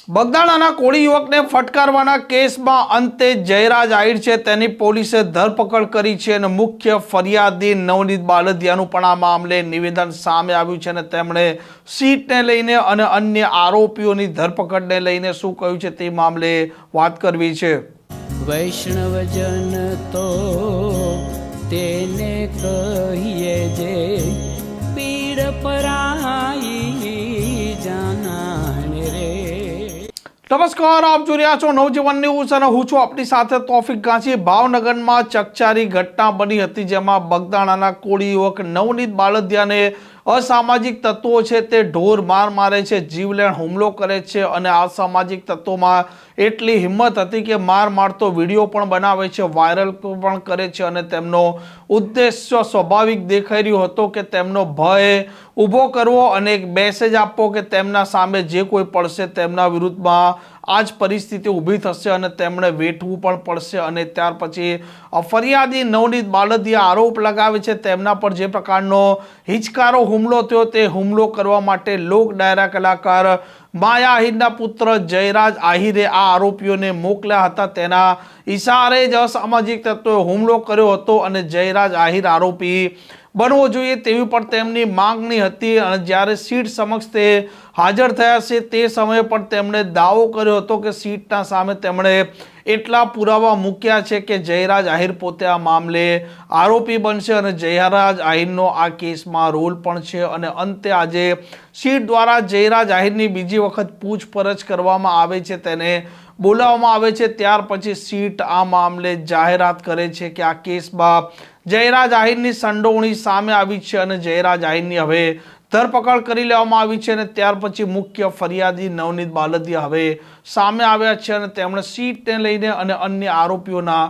બગદાણાના કોળી યુવકને ફટકારવાના કેસમાં અંતે જયરાજ આહિર છે તેની પોલીસે ધરપકડ કરી છે અને મુખ્ય ફરિયાદી નવનીત બાલદિયાનું પણ આ મામલે નિવેદન સામે આવ્યું છે અને તેમણે સીટને લઈને અને અન્ય આરોપીઓની ધરપકડને લઈને શું કહ્યું છે તે મામલે વાત કરવી છે। વૈષ્ણવજન તો તેને કહીએ જે પીડ પરાઈ જાનાને રે। નમસ્કાર, આપ જોઈ રહ્યા છો નવજીવન ન્યૂઝ અને હું છું આપની સાથે તોફિક ગાંચી। ભાવનગરમાં ચકચારી ઘટના બની હતી જેમાં બગદાણાના કોળી યુવક નવનીત બાલદિયાને અસામાજિક તત્વો છે તે ઢોર માર મારે છે, જીવલેણ હુમલો કરે છે અને અસામાજિક તત્વોમાં એટલી હિંમત હતી કે માર મારતો વિડીયો પણ બનાવે છે, વાયરલ પણ કરે છે અને તેમનો ઉદ્દેશ્ય સ્વાભાવિક દેખાઈ રહ્યો હતો કે તેમનો ભય ઊભો કરવો અને એક મેસેજ આપવો કે તેમના સામે જે કોઈ પડશે તેમના વિરુદ્ધમાં આ જ પરિસ્થિતિ ઊભી થશે અને તેમણે વેઠવું પણ પડશે। અને ત્યાર પછી ફરિયાદી નવનીત બાલદિયા આરોપ લગાવે છે તેમના પર જે પ્રકારનો હિચકારો હુમલો થયો તે હુમલો કરવા માટે લોક ડાયરા કલાકાર માયા આહિરના પુત્ર જયરાજ આહિરે આ આરોપીઓને મોકલ્યા હતા। તેના ઈશારે જ અસામાજિક તત્વોએ હુમલો કર્યો હતો અને જયરાજ આહિર આરોપી બનવો જોઈએ તેવી પણ તેમની માંગણી હતી। અને જ્યારે સીટ સમક્ષ તે હાજર થયા છે તે સમયે પણ તેમણે દાવો કર્યો હતો કે સીટના સામે તેમણે એટલા પુરાવા મૂક્યા છે કે જયરાજ આહિર પોતે આ મામલે આરોપી બનશે અને જયરાજ આહિરનો આ કેસમાં રોલ પણ છે। અને અંતે આજે સીટ દ્વારા જયરાજ આહિરની બીજી વખત પૂછપરછ કરવામાં આવે છે, તેને બોલાવવામાં આવે છે। ત્યાર પછી સીટ આ મામલે જાહેરાત કરે છે કે આ કેસમાં જયરાજ આહિરની સંડોવણી સામે આવી છે અને જયરાજ આહિરની હવે ધરપકડ કરી લેવામાં આવી છે। અને ત્યાર પછી મુખ્ય ફરિયાદી નવનીત બાલદિયા હવે સામે આવ્યા છે અને તેમણે સીટને લઈને અને અન્ય આરોપીઓના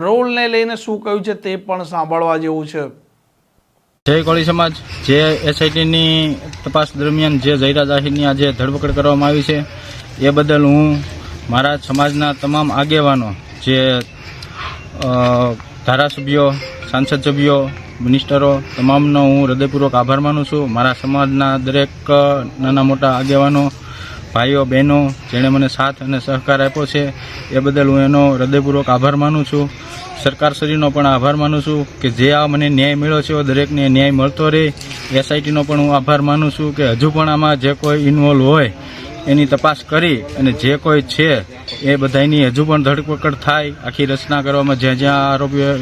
રોલને લઈને શું કહ્યું છે તે પણ સાંભળવા જેવું છે। જય કોળી સમાજ, જે એસઆઈટીની તપાસ દરમિયાન જે જયરાજ આહિરની આજે ધરપકડ કરવામાં આવી છે એ બદલ હું મારા સમાજના તમામ આગેવાનો, જે ધારાસભ્યો, સાંસદ સભ્યો, મિનિસ્ટરો તમામનો હું હૃદયપૂર્વક આભાર માનું છું। મારા સમાજના દરેક નાના મોટા આગેવાનો, ભાઈઓ બહેનો જેણે મને સાથ અને સહકાર આપ્યો છે એ બદલ હું એનો હૃદયપૂર્વક આભાર માનું છું। સરકારશ્રીનો પણ આભાર માનું છું કે જે આ મને ન્યાય મળ્યો છે દરેકને ન્યાય મળતો રહે। એસઆઈટીનો પણ હું આભાર માનું છું કે હજુ પણ આમાં જે કોઈ ઇન્વોલ્વ હોય એની તપાસ કરી અને જે કોઈ છે એ બધાની હજુ પણ ધરપકડ થાય। આખી રચના કરવામાં જ્યાં જ્યાં આરોપીઓ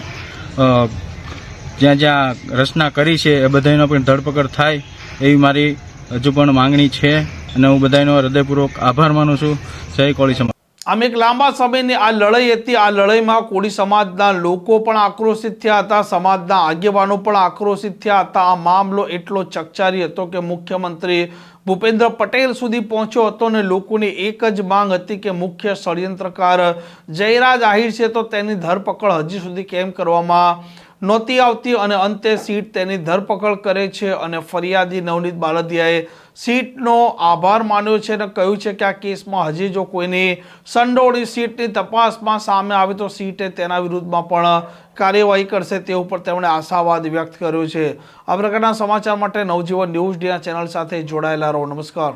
જ્યાં જ્યાં રચના કરી છે એ બધાનો પણ ધરપકડ થાય એવી મારી હજુ પણ માંગણી છે અને હું બધાનો હૃદયપૂર્વક આભાર માનું છું। જય કોળી સમાજ। આમ એક લાંબા સમયની આ લડાઈ હતી। આ લડાઈમાં કોળી સમાજના લોકો પણ આક્રોશિત થયા હતા, સમાજના આગેવાનો પણ આક્રોશિત થયા હતા। આ મામલો એટલો ચકચારી હતો કે મુખ્યમંત્રી ભૂપેન્દ્ર પટેલ સુધી પહોંચ્યો હતો અને લોકોની એક જ માંગ હતી કે મુખ્ય ષડયંત્રકાર જયરાજ આહિર છે તો તેની ધરપકડ હજી સુધી કેમ કરવામાં નહોતી આવતી। અને અંતે સીટ તેની ધરપકડ કરે છે અને ફરિયાદી નવનીત બાલદિયાએ સીટનો આભાર માન્યો છે અને કહ્યું છે કે આ કેસમાં હજી જો કોઈની સંડોવણી સીટની તપાસમાં સામે આવે તો સીટે તેના વિરુદ્ધમાં પણ કાર્યવાહી કરશે તેવું પણ તેમણે આશાવાદ વ્યક્ત કર્યો છે। આ પ્રકારના સમાચાર માટે નવજીવન ન્યૂઝ ડીના ચેનલ સાથે જોડાયેલા રહો। નમસ્કાર।